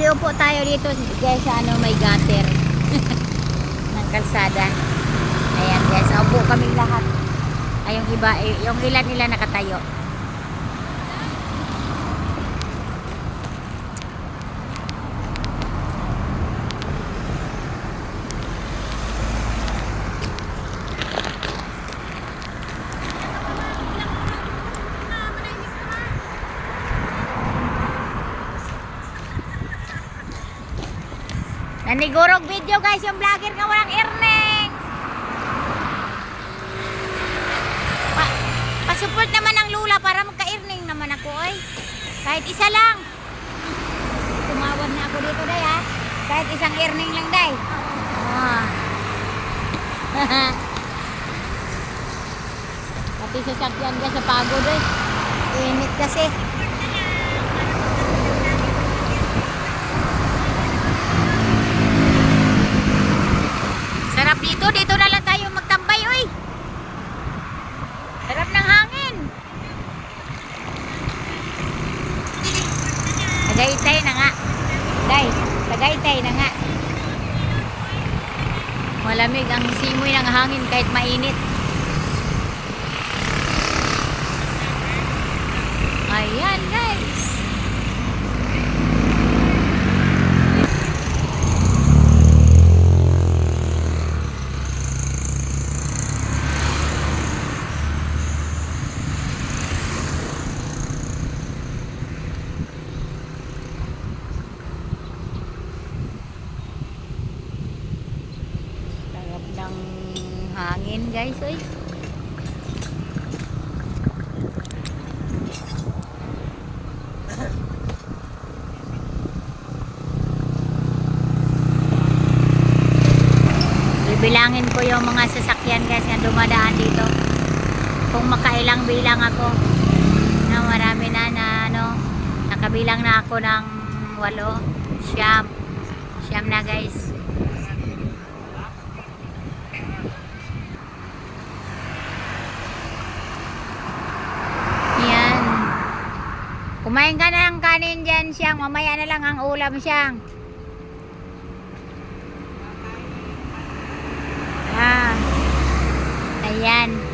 upo tayo dito guys sa ano, may gutter ng kalsada. Ayan guys, upo kaming lahat. Ay, yung iba, yung ilan nila nakatayo. Nanigurog video guys, yung vlogger nga walang earning. Pasupport naman ng Lula para magka-earning naman ako ay. Kahit isa lang. Tumawad na ako dito day ha. Kahit isang earning lang day. Pati sasakyan ka sa pagod eh. Init kasi. Sarap dito. Dito na lang tayo magtambay, oy. Sarap ng hangin. Tagaytay na nga. Day, Tagaytay na nga. Malamig ang simoy ng hangin kahit mainit. Ayan, guys. Ng hangin guys, oy. Bibilangin ko yung mga sasakyan guys na dumadaan dito. Kung makailang bilang ako na marami na ano, nakabilang na ako ng 8, siyam na guys. Kumain ka na ng kanin dyan siyang. Mamaya na lang ang ulam siyang. Ayan.